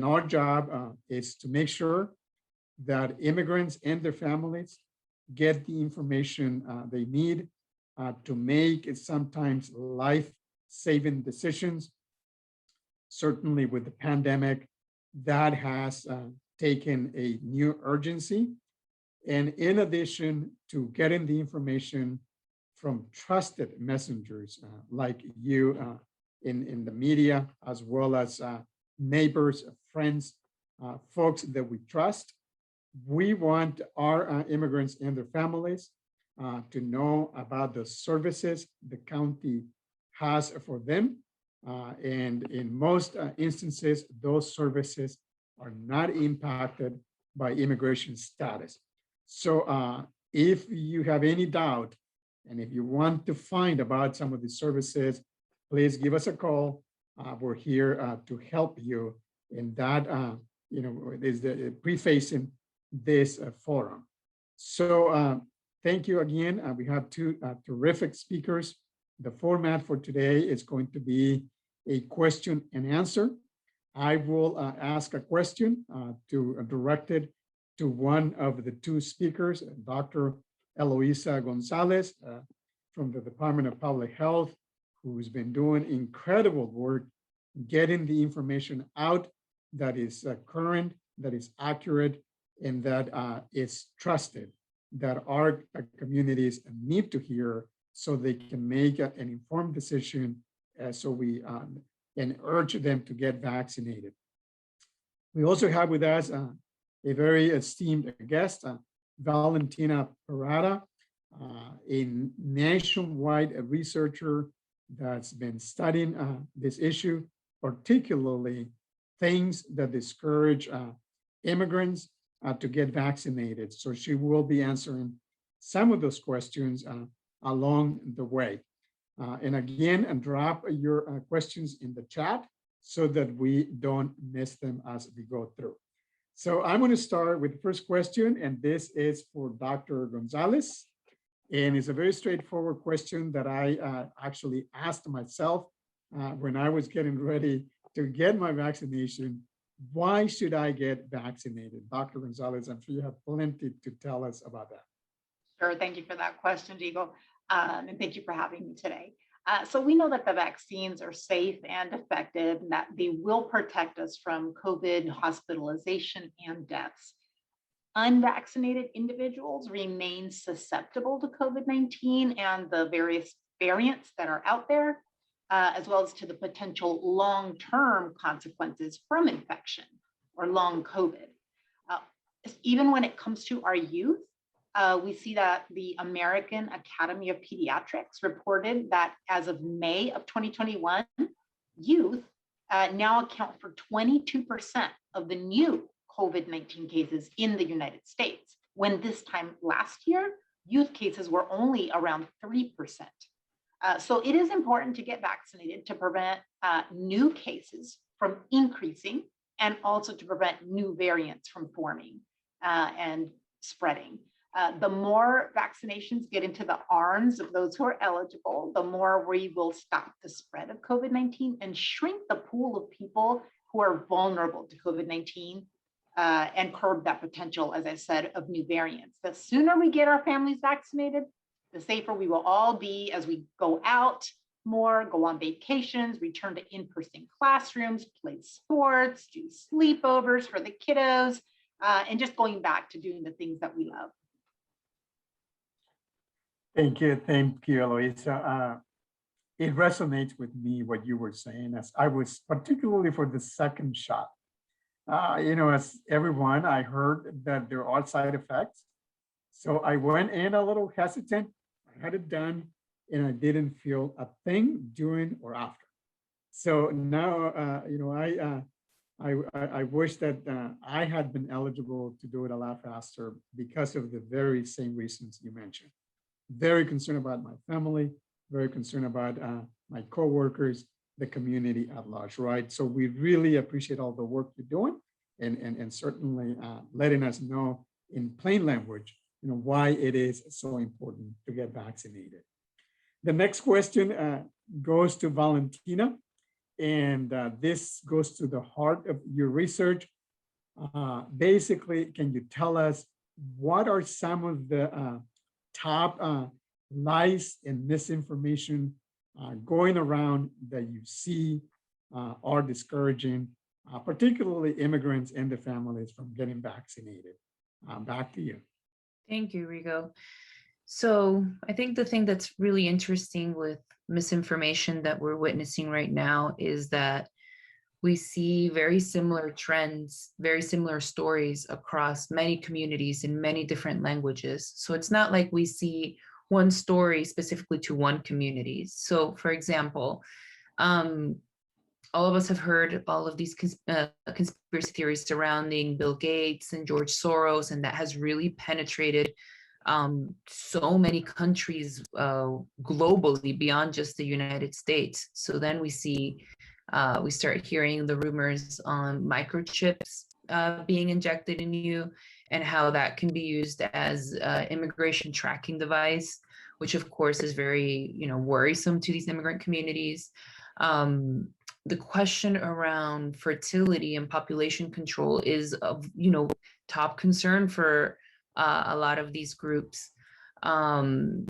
And our job is to make sure that immigrants and their families get the information they need to make sometimes life-saving decisions. Certainly with the pandemic, that has taken a new urgency. And in addition to getting the information from trusted messengers like you in the media, as well as neighbors, friends, folks that we trust, we want our immigrants and their families to know about the services the county has for them. And in most instances, those services are not impacted by immigration status. So if you have any doubt, and if you want to find about some of the services, please give us a call. We're here to help you in that, is the prefacing this forum. So thank you again. We have two terrific speakers. The format for today is going to be a question and answer. I will ask a question directed to one of the two speakers, Dr. Eloisa Gonzalez from the Department of Public Health, who's been doing incredible work getting the information out that is current, that is accurate, and that is trusted, that our communities need to hear so they can make an informed decision. So we and urge them to get vaccinated. We also have with us a very esteemed guest, Valentina Parada, a nationwide researcher that's been studying this issue, particularly things that discourage immigrants to get vaccinated. So she will be answering some of those questions along the way. And again, drop your questions in the chat so that we don't miss them as we go through. So I'm going to start with the first question, and this is for Dr. Gonzalez. And it's a very straightforward question that I actually asked myself when I was getting ready to get my vaccination. Why should I get vaccinated? Dr. Gonzalez, I'm sure you have plenty to tell us about that. Sure, thank you for that question, Diego. And thank you for having me today. So we know that the vaccines are safe and effective, and that they will protect us from COVID hospitalization and deaths. Unvaccinated individuals remain susceptible to COVID-19 and the various variants that are out there, as well as to the potential long-term consequences from infection or long COVID. Even when it comes to our youth, we see that the American Academy of Pediatrics reported that as of May of 2021, youth now account for 22% of the new COVID-19 cases in the United States, when this time last year, youth cases were only around 3%. So it is important to get vaccinated to prevent new cases from increasing, and also to prevent new variants from forming and spreading. The more vaccinations get into the arms of those who are eligible, the more we will stop the spread of COVID-19 and shrink the pool of people who are vulnerable to COVID-19 and curb that potential, as I said, of new variants. The sooner we get our families vaccinated, the safer we will all be as we go out more, go on vacations, return to in-person classrooms, play sports, do sleepovers for the kiddos, and just going back to doing the things that we love. Thank you, Eloisa. It resonates with me what you were saying, as I was particularly for the second shot. As everyone, I heard that there are side effects. So I went in a little hesitant. I had it done, and I didn't feel a thing during or after. So now, I wish that I had been eligible to do it a lot faster because of the very same reasons you mentioned. Very concerned about my family, very concerned about my coworkers, the community at large, right? So we really appreciate all the work you're doing, and certainly letting us know in plain language, why it is so important to get vaccinated. The next question goes to Valentina, and this goes to the heart of your research. Basically, can you tell us what are some of the top lies and misinformation going around that you see are discouraging, particularly immigrants and their families from getting vaccinated? Back to you. Thank you, Rigo. So I think the thing that's really interesting with misinformation that we're witnessing right now is that we see very similar trends, very similar stories across many communities in many different languages. So it's not like we see one story specifically to one community. So for example, all of us have heard all of these conspiracy theories surrounding Bill Gates and George Soros, and that has really penetrated so many countries globally beyond just the United States. So then we start hearing the rumors on microchips being injected in you, and how that can be used as immigration tracking device, which of course is very, worrisome to these immigrant communities. The question around fertility and population control is of, top concern for a lot of these groups. Actually,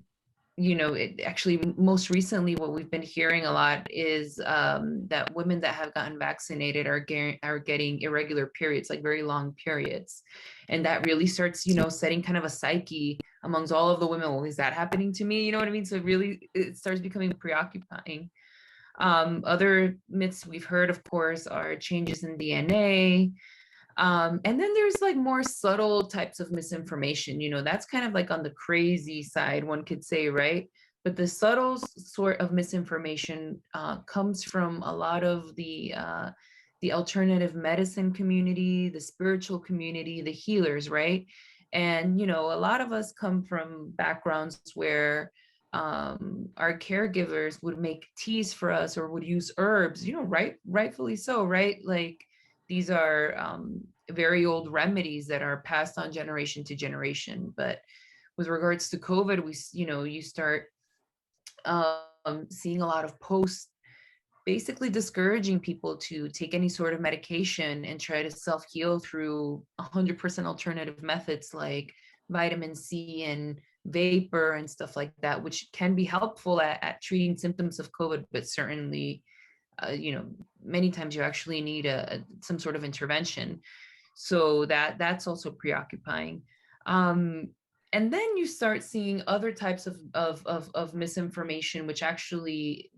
most recently, what we've been hearing a lot is that women that have gotten vaccinated are getting irregular periods, like very long periods. And that really starts, setting kind of a psyche amongst all of the women. Well, is that happening to me? You know what I mean? So it starts becoming preoccupying. Other myths we've heard, of course, are changes in DNA. And then there's like more subtle types of misinformation, that's kind of like on the crazy side, one could say, right? But the subtle sort of misinformation comes from a lot of the alternative medicine community, the spiritual community, the healers, right? And, a lot of us come from backgrounds where our caregivers would make teas for us or would use herbs, rightfully so, right? Like these are very old remedies that are passed on generation to generation. But with regards to COVID, you start seeing a lot of posts basically discouraging people to take any sort of medication and try to self-heal through 100% alternative methods like vitamin C and vapor and stuff like that, which can be helpful at treating symptoms of COVID, but certainly, many times you actually need some sort of intervention. So that's also preoccupying. And then you start seeing other types of misinformation, which actually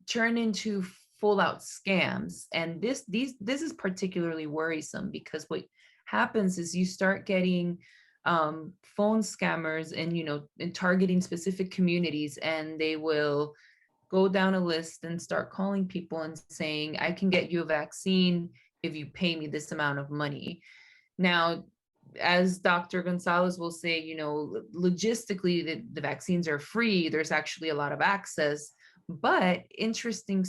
turn into full out scams. And this is particularly worrisome because what happens is you start getting phone scammers and targeting specific communities, and they will go down a list and start calling people and saying, I can get you a vaccine if you pay me this amount of money. Now, as Dr. Gonzalez will say, logistically, the vaccines are free. There's actually a lot of access. But interestingly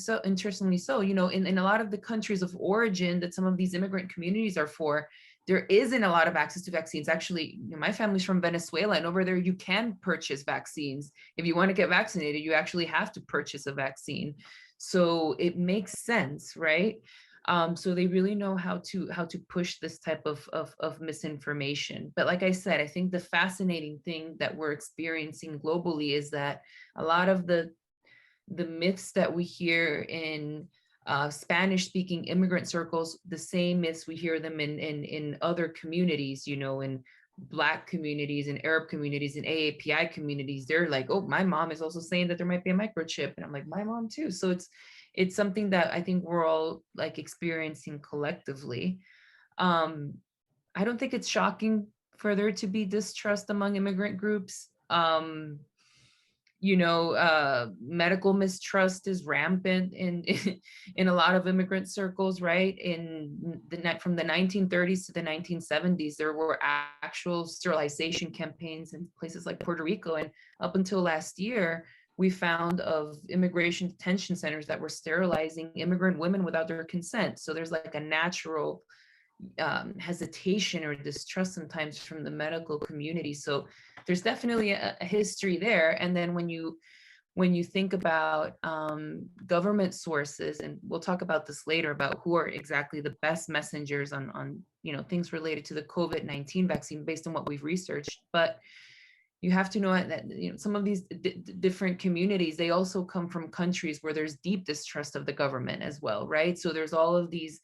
so, in a lot of the countries of origin that some of these immigrant communities are for, there isn't a lot of access to vaccines. Actually, my family's from Venezuela, and over there you can purchase vaccines. If you want to get vaccinated, you actually have to purchase a vaccine. So it makes sense, right? So they really know how to push this type of misinformation. But like I said, I think the fascinating thing that we're experiencing globally is that a lot of the myths that we hear in Spanish-speaking immigrant circles, the same myths we hear them in other communities, in Black communities, in Arab communities, in AAPI communities. They're like, oh, my mom is also saying that there might be a microchip, and I'm like, my mom too. So it's something that I think we're all like experiencing collectively. I don't think it's shocking for there to be distrust among immigrant groups. Medical mistrust is rampant in a lot of immigrant circles, right? From the 1930s to the 1970s, there were actual sterilization campaigns in places like Puerto Rico. And up until last year, we found of immigration detention centers that were sterilizing immigrant women without their consent. So there's like a natural hesitation or distrust sometimes from the medical community. So there's definitely a history there. And then when you when you think about government sources, and we'll talk about this later about who are exactly the best messengers on things related to the COVID-19 vaccine based on what we've researched, but you have to know that some of these different communities, they also come from countries where there's deep distrust of the government as well, right? So there's all of these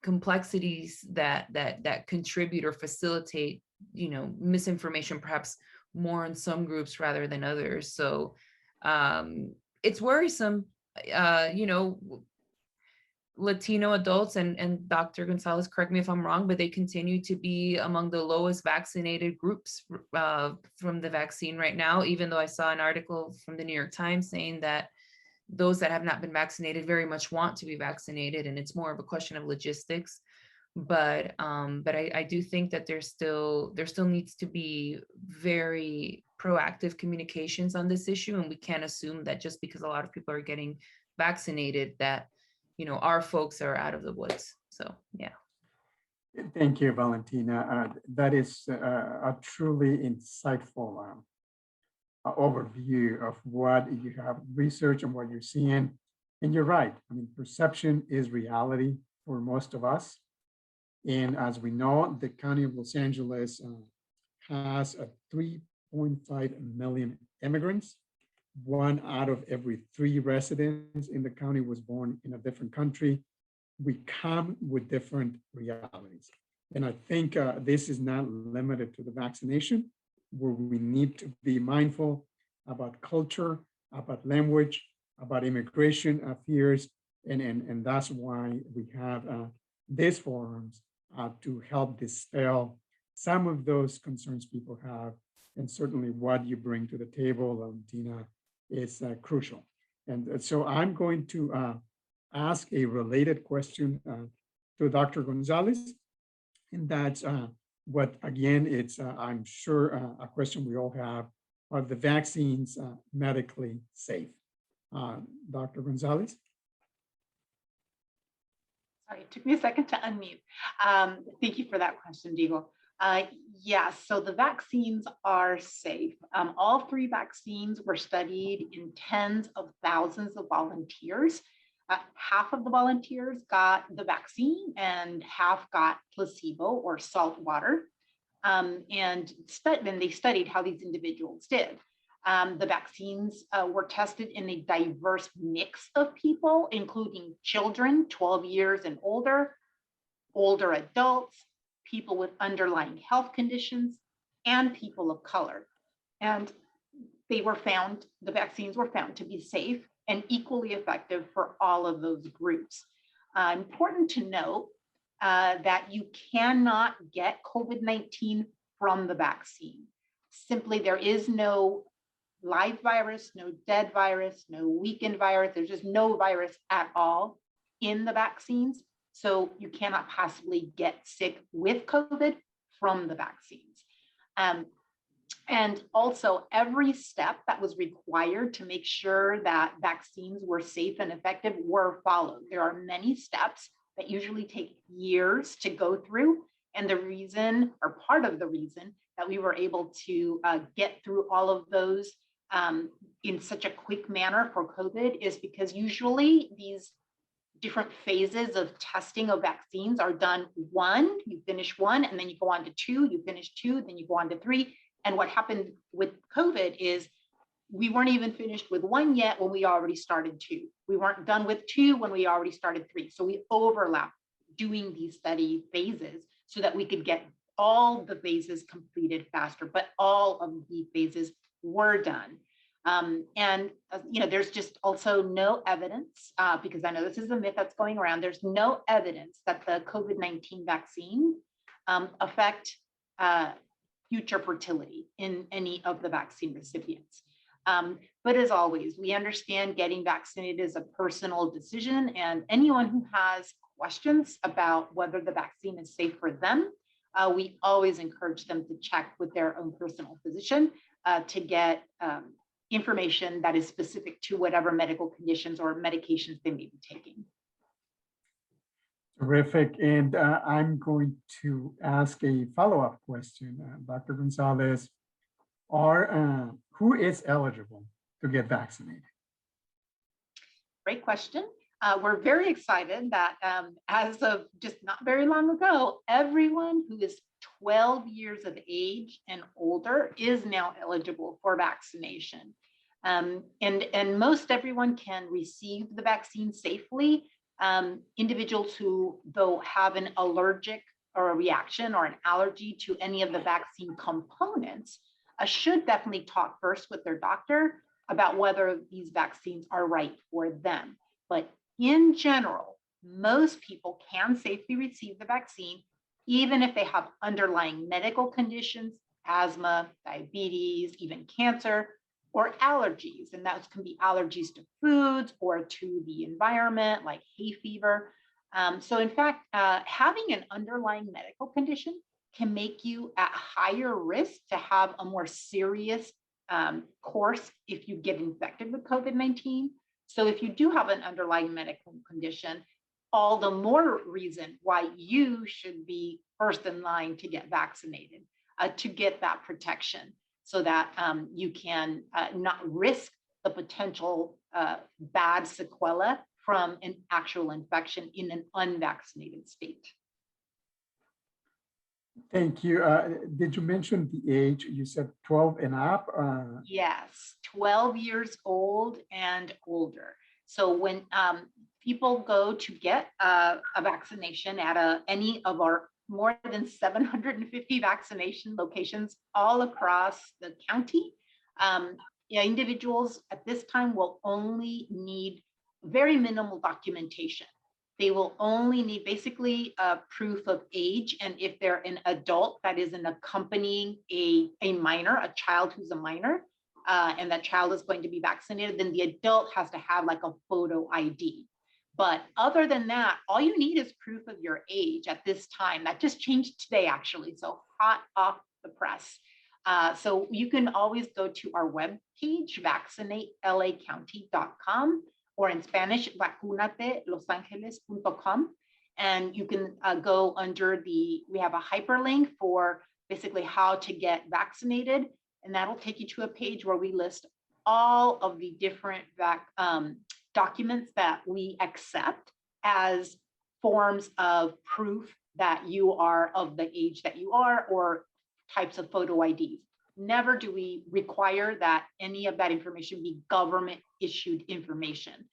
complexities that contribute or facilitate misinformation, perhaps more in some groups rather than others. So it's worrisome. Latino adults, and Dr. Gonzalez, correct me if I'm wrong, but they continue to be among the lowest vaccinated groups from the vaccine right now, even though I saw an article from the New York Times saying that those that have not been vaccinated very much want to be vaccinated, and it's more of a question of logistics. But I do think that there still needs to be very proactive communications on this issue, and we can't assume that just because a lot of people are getting vaccinated that our folks are out of the woods. So yeah. Thank you, Valentina. That is a truly insightful overview of what you have researched and what you're seeing. And you're right. I mean, perception is reality for most of us. And as we know, the County of Los Angeles has 3.5 million immigrants. 1 out of every 3 residents in the county was born in a different country. We come with different realities. And I think this is not limited to the vaccination, where we need to be mindful about culture, about language, about immigration fears. And that's why we have these forums to help dispel some of those concerns people have. And certainly what you bring to the table, Valentina, is crucial. And so I'm going to ask a related question to Dr. Gonzalez. And that's what, again, it's, I'm sure, a question we all have. Are the vaccines medically safe? Dr. Gonzalez? Sorry, it took me a second to unmute. Thank you for that question, Diego. Yes, so the vaccines are safe. All 3 vaccines were studied in tens of thousands of volunteers. Half of the volunteers got the vaccine and half got placebo or salt water. And then they studied how these individuals did. The vaccines were tested in a diverse mix of people, including children, 12 years and older, older adults, people with underlying health conditions, and people of color. And the vaccines were found to be safe and equally effective for all of those groups. Important to note that you cannot get COVID-19 from the vaccine. Simply, there is no live virus, no dead virus, no weakened virus. There's just no virus at all in the vaccines. So you cannot possibly get sick with COVID from the vaccines. And also every step that was required to make sure that vaccines were safe and effective were followed. There are many steps that usually take years to go through. And the reason, or part of the reason, that we were able to get through all of those in such a quick manner for COVID is because usually these different phases of testing of vaccines are done 1, you finish 1, and then you go on to 2, you finish 2, then you go on to 3. And what happened with COVID is we weren't even finished with 1 yet when we already started 2. We weren't done with 2 when we already started 3. So we overlapped doing these study phases so that we could get all the phases completed faster, but all of the phases were done. There's just also no evidence, because I know this is a myth that's going around, there's no evidence that the COVID-19 vaccine affect future fertility in any of the vaccine recipients. But as always, we understand getting vaccinated is a personal decision, and anyone who has questions about whether the vaccine is safe for them, we always encourage them to check with their own personal physician to get information that is specific to whatever medical conditions or medications they may be taking. Terrific. And I'm going to ask a follow-up question, Dr. Gonzalez. Who is eligible to get vaccinated? Great question. We're very excited that as of just not very long ago, everyone who is 12 years of age and older is now eligible for vaccination. And most everyone can receive the vaccine safely. Individuals who, though, have an allergic or a reaction or an allergy to any of the vaccine components should definitely talk first with their doctor about whether these vaccines are right for them. But in general, most people can safely receive the vaccine, even if they have underlying medical conditions, asthma, diabetes, even cancer, or allergies. And those can be allergies to foods or to the environment, like hay fever. So in fact, having an underlying medical condition can make you at higher risk to have a more serious course if you get infected with COVID-19. So if you do have an underlying medical condition, all the more reason why you should be first in line to get vaccinated, to get that protection so that you can not risk the potential bad sequela from an actual infection in an unvaccinated state. Thank you. Did you mention the age? You said 12 and up? Yes, 12 years old and older. So when people go to get a vaccination at any of our more than 750 vaccination locations all across the county, individuals at this time will only need very minimal documentation. They will only need basically a proof of age. And if they're an adult that is accompanying a minor, a child who's a minor, and that child is going to be vaccinated, then the adult has to have like a photo ID. But other than that, all you need is proof of your age at this time. That just changed today, actually. So hot off the press. So you can always go to our webpage, vaccinatelacounty.com, or in Spanish, vacunatelosangeles.com. And you can go under we have a hyperlink for basically how to get vaccinated. And that'll take you to a page where we list all of the different documents that we accept as forms of proof that you are of the age that you are, or types of photo IDs. Never do we require that any of that information be government issued information.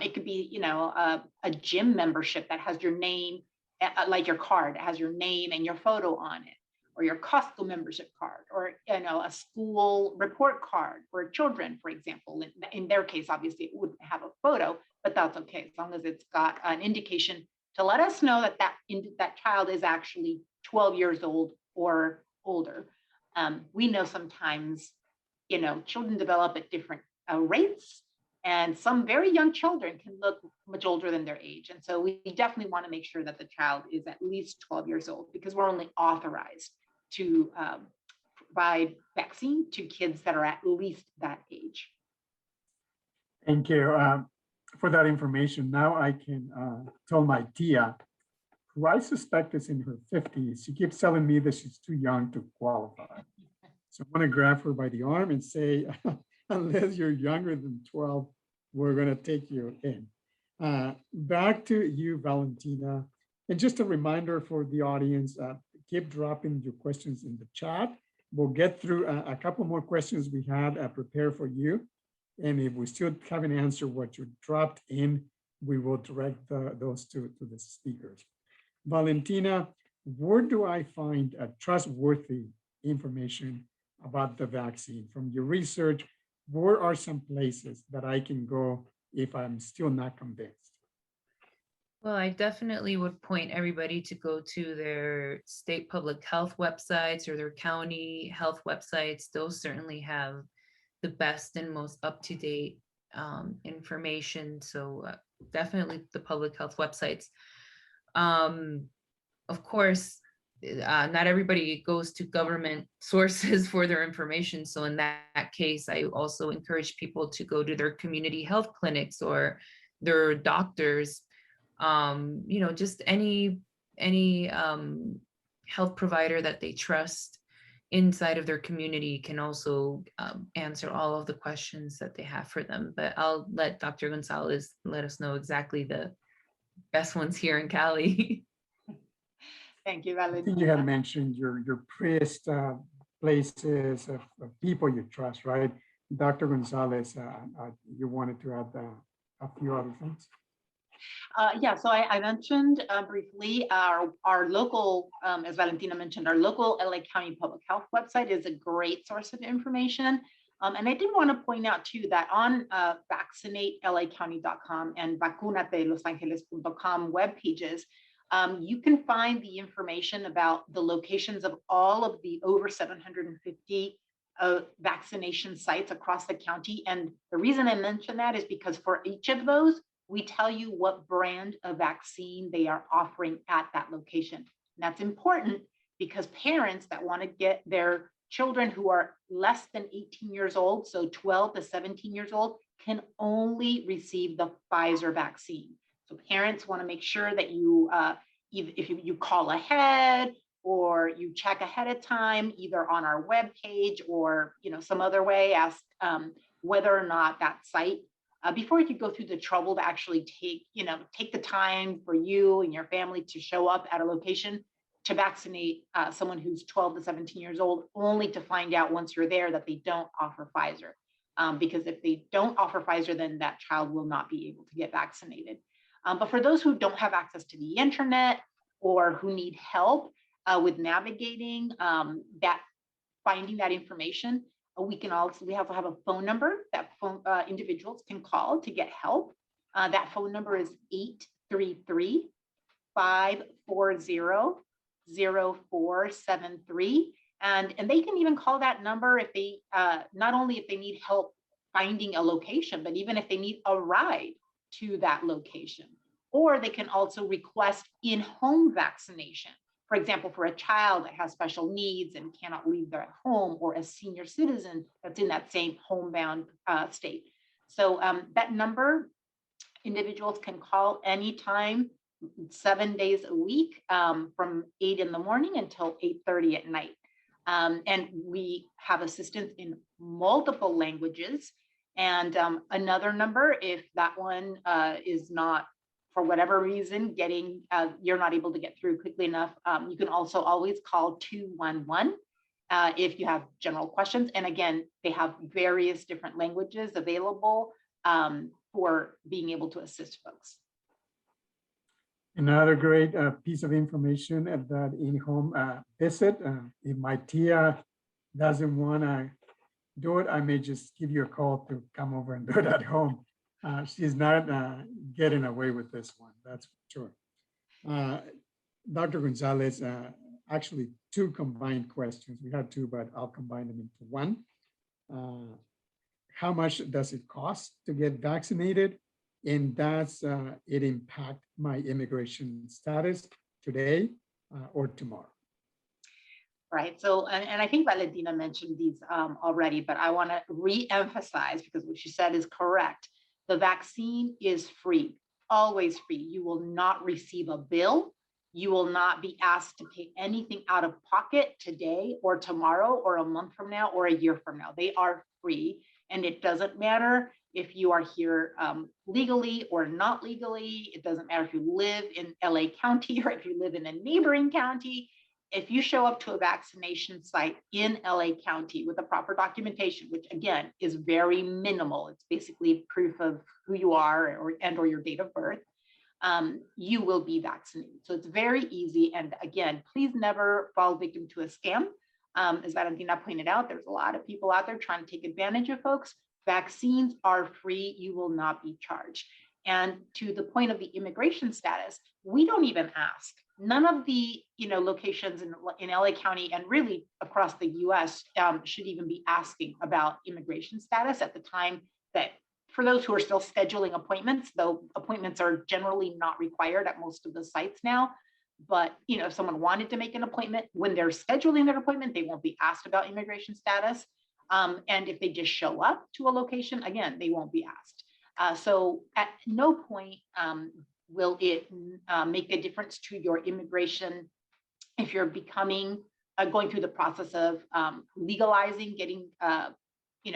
It could be, a gym membership that has your name, like your card, has your name and your photo on it, or your Costco membership card, or a school report card for children, for example. In their case, obviously, it wouldn't have a photo, but that's okay as long as it's got an indication to let us know that that child is actually 12 years old or older. We know sometimes, children develop at different rates, and some very young children can look much older than their age. And so we definitely want to make sure that the child is at least 12 years old, because we're only authorized to provide vaccine to kids that are at least that age. Thank you for that information. Now I can tell my tia, who I suspect is in her 50s, she keeps telling me that she's too young to qualify. So I'm going to grab her by the arm and say, unless you're younger than 12, we're going to take you in. Back to you, Valentina. And just a reminder for the audience, keep dropping your questions in the chat. We'll get through a couple more questions we had prepared for you. And if we still haven't answered what you dropped in, we will direct those to the speakers. Valentina, where do I find trustworthy information about the vaccine? From your research, where are some places that I can go if I'm still not convinced? Well, I definitely would point everybody to go to their state public health websites or their county health websites. Those certainly have the best and most up-to-date information. So definitely the public health websites. Of course, not everybody goes to government sources for their information. So in that case, I also encourage people to go to their community health clinics or their doctors. Just any health provider that they trust inside of their community can also answer all of the questions that they have for them. But I'll let Dr. Gonzalez let us know exactly the best ones here in Cali. Thank you, I think Valentina. you had mentioned your priest places of people you trust, right? Dr. Gonzalez, you wanted to add a few other things. Yeah, so I mentioned briefly our local, as Valentina mentioned, our local LA County Public Health website is a great source of information. And I did want to point out too that on vaccinatelacounty.com and vacunatelosangeles.com web pages, you can find the information about the locations of all of the over 750 vaccination sites across the county. And the reason I mention that is because for each of those, we tell you what brand of vaccine they are offering at that location. And that's important because parents that want to get their children who are less than 18 years old, so 12 to 17 years old, can only receive the Pfizer vaccine. So parents want to make sure that you, if you call ahead or you check ahead of time, either on our webpage or some other way, ask whether or not that site, before you go through the trouble to actually take the time for you and your family to show up at a location to vaccinate someone who's 12 to 17 years old, only to find out once you're there that they don't offer Pfizer. Because if they don't offer Pfizer, then that child will not be able to get vaccinated. But for those who don't have access to the internet or who need help with navigating finding that information, we also have a phone number that individuals can call to get help. That phone number is 833-540-0473. And they can even call that number if they, not only if they need help finding a location, but even if they need a ride to that location. Or they can also request in-home vaccination. For example, for a child that has special needs and cannot leave their home, or a senior citizen that's in that same homebound state. So that number, individuals can call anytime, 7 days a week, from 8 in the morning until 8:30 at night. And we have assistance in multiple languages. And another number, if that one is not, for whatever reason, you're not able to get through quickly enough, you can also always call 211 if you have general questions. And again, they have various different languages available for being able to assist folks. Another great piece of information at that in-home visit. If my tia doesn't want to do it, I may just give you a call to come over and do it at home. She's not getting away with this one, that's for sure. Dr. Gonzalez, actually two combined questions. We had two, but I'll combine them into one. How much does it cost to get vaccinated? And does it impact my immigration status today or tomorrow? Right. So, and I think Valentina mentioned these already, but I want to re-emphasize, because what she said is correct. The vaccine is free, always free. You will not receive a bill. You will not be asked to pay anything out of pocket today or tomorrow or a month from now or a year from now. They are free. And it doesn't matter if you are here legally or not legally. It doesn't matter if you live in LA County or if you live in a neighboring county. If you show up to a vaccination site in LA County with the proper documentation, which again is very minimal, it's basically proof of who you are or your date of birth, you will be vaccinated. So it's very easy. And again, please never fall victim to a scam. As Valentina pointed out, there's a lot of people out there trying to take advantage of folks. Vaccines are free. You will not be charged. And to the point of the immigration status, we don't even ask. None of the locations in LA County and really across the US should even be asking about immigration status at the time that, for those who are still scheduling appointments, though appointments are generally not required at most of the sites now. But if someone wanted to make an appointment, when they're scheduling their appointment, they won't be asked about immigration status. And if they just show up to a location, again, they won't be asked. So at no point will it make a difference to your immigration if you're becoming going through the process of legalizing, getting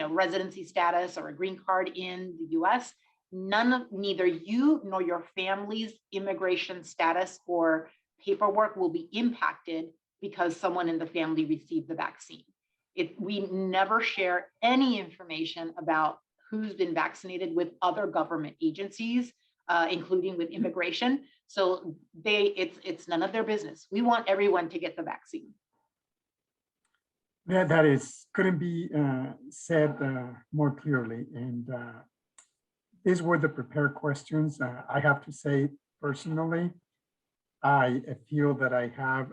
residency status or a green card in the US, neither you nor your family's immigration status or paperwork will be impacted because someone in the family received the vaccine. We never share any information about who's been vaccinated with other government agencies, including with immigration. So it's none of their business. We want everyone to get the vaccine. Yeah, couldn't be said more clearly. And these were the prepared questions. I have to say, personally, I feel that I have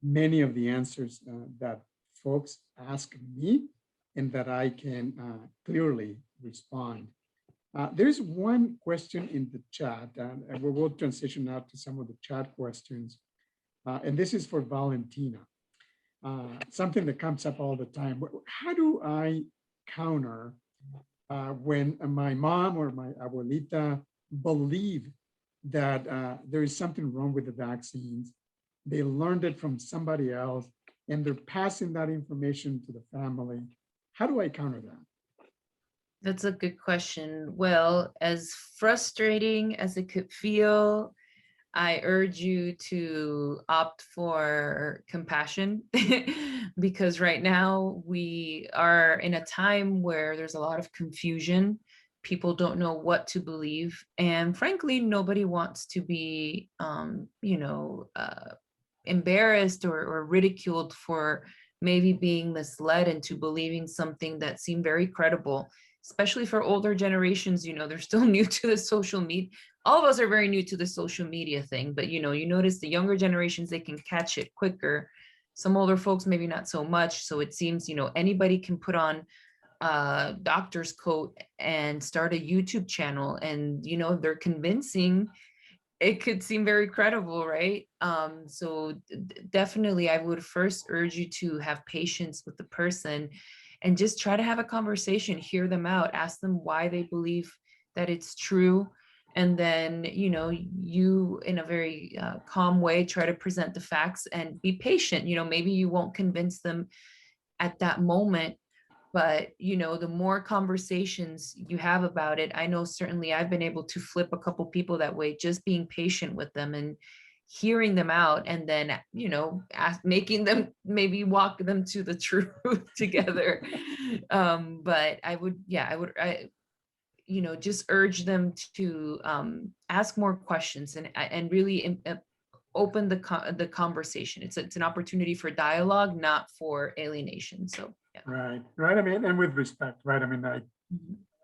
many of the answers that folks ask me and that I can clearly respond. There's one question in the chat, and we'll transition now to some of the chat questions. And this is for Valentina. Something that comes up all the time. How do I counter when my mom or my abuelita believe that there is something wrong with the vaccines? They learned it from somebody else and they're passing that information to the family. How do I counter that? That's a good question. Well, as frustrating as it could feel, I urge you to opt for compassion because right now we are in a time where there's a lot of confusion. People don't know what to believe. And frankly, nobody wants to be, embarrassed or ridiculed for maybe being misled into believing something that seemed very credible, especially for older generations. They're still new to the social media. All of us are very new to the social media thing, but you notice the younger generations, they can catch it quicker. Some older folks, maybe not so much. So it seems, anybody can put on a doctor's coat and start a YouTube channel, and, they're convincing. It could seem very credible, right? So definitely, I would first urge you to have patience with the person and just try to have a conversation, hear them out, ask them why they believe that it's true. And then, you in a very calm way, try to present the facts and be patient. Maybe you won't convince them at that moment, but, the more conversations you have about it, I know certainly I've been able to flip a couple people that way, just being patient with them and hearing them out, and then, making them maybe walk them to the truth together. But I would just urge them to ask more questions and really open the conversation. It's an opportunity for dialogue, not for alienation. So yeah. Right. I mean, and with respect, right? I mean,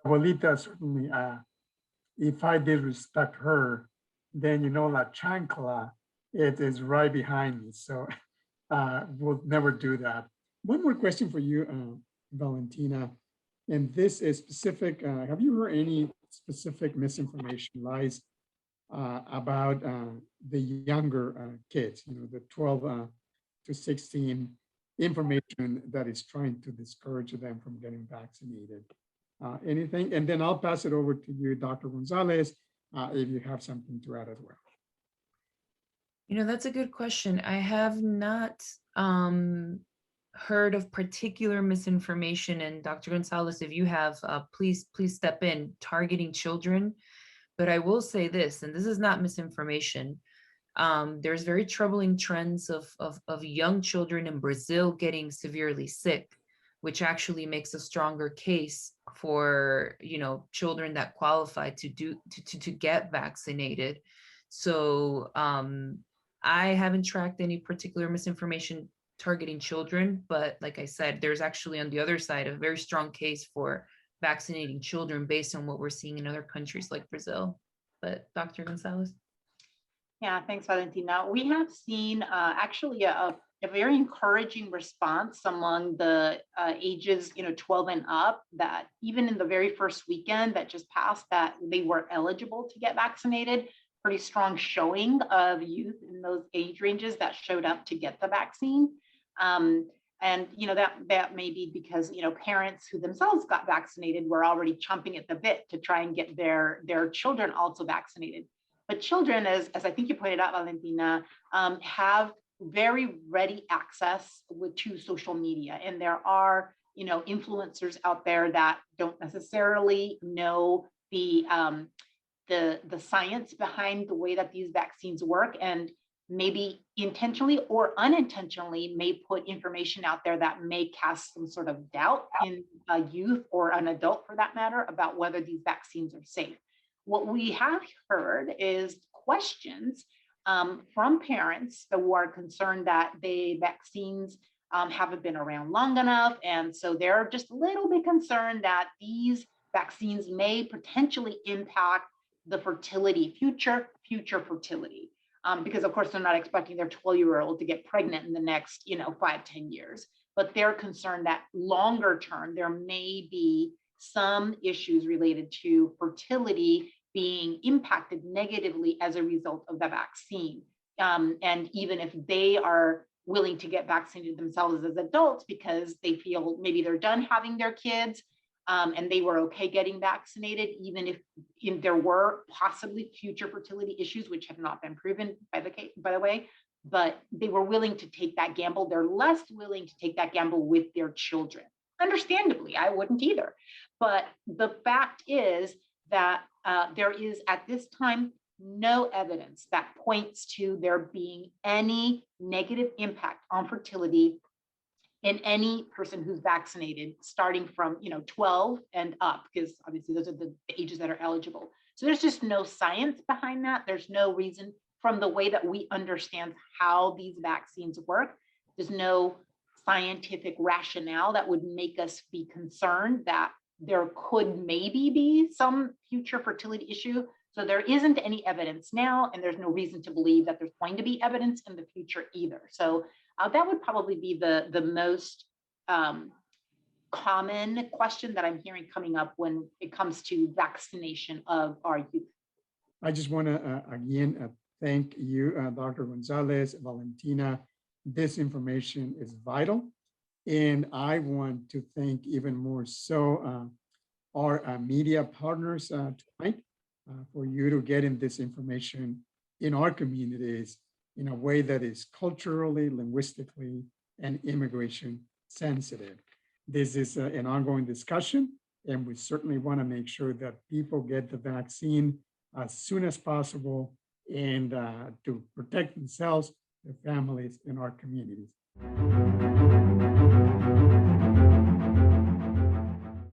abuelita, certainly, if I did respect her, then La Chancla, it is right behind me. So we'll never do that. One more question for you, Valentina. And this is specific. Have you heard any specific misinformation, lies about the younger kids, the 12 to 16, information that is trying to discourage them from getting vaccinated? Anything? And then I'll pass it over to you, Dr. Gonzalez, if you have something to add as well. That's a good question. I have not heard of particular misinformation, and Dr. Gonzalez, if you have, please step in, targeting children. But I will say this, and this is not misinformation. There's very troubling trends of young children in Brazil getting severely sick, which actually makes a stronger case for children that qualify to get vaccinated. So I haven't tracked any particular misinformation targeting children, but like I said, there's actually on the other side a very strong case for vaccinating children based on what we're seeing in other countries like Brazil. But Dr. Gonzalez? Yeah, thanks, Valentina. We have seen actually a very encouraging response among the ages 12 and up, that even in the very first weekend that just passed, that they were eligible to get vaccinated. Pretty strong showing of youth in those age ranges that showed up to get the vaccine. And that may be because parents who themselves got vaccinated were already chomping at the bit to try and get their children also vaccinated. But children, as I think you pointed out, Valentina, have very ready access to social media, and there are influencers out there that don't necessarily know the science behind the way that these vaccines work, and maybe intentionally or unintentionally may put information out there that may cast some sort of doubt in a youth or an adult for that matter about whether these vaccines are safe. What we have heard is questions from parents who are concerned that the vaccines haven't been around long enough. And so they're just a little bit concerned that these vaccines may potentially impact the fertility, future fertility. Because of course they're not expecting their 12-year-old to get pregnant in the next 5-10 years, but they're concerned that longer term there may be some issues related to fertility being impacted negatively as a result of the vaccine. And even if they are willing to get vaccinated themselves as adults because they feel maybe they're done having their kids, and they were okay getting vaccinated, even if there were possibly future fertility issues, which have not been proven by the way, but they were willing to take that gamble. They're less willing to take that gamble with their children. Understandably, I wouldn't either. But the fact is that there is at this time no evidence that points to there being any negative impact on fertility in any person who's vaccinated, starting from 12 and up, because obviously those are the ages that are eligible. So there's just no science behind that. There's no reason from the way that we understand how these vaccines work. There's no scientific rationale that would make us be concerned that there could maybe be some future fertility issue. So there isn't any evidence now, and there's no reason to believe that there's going to be evidence in the future either. So that would probably be the most common question that I'm hearing coming up when it comes to vaccination of our youth. I just want to again thank you, Dr. Gonzalez, Valentina. This information is vital. And I want to thank even more so our media partners tonight for you to get in this information in our communities in a way that is culturally, linguistically, and immigration sensitive. This is an ongoing discussion, and we certainly want to make sure that people get the vaccine as soon as possible and to protect themselves, their families, and our communities.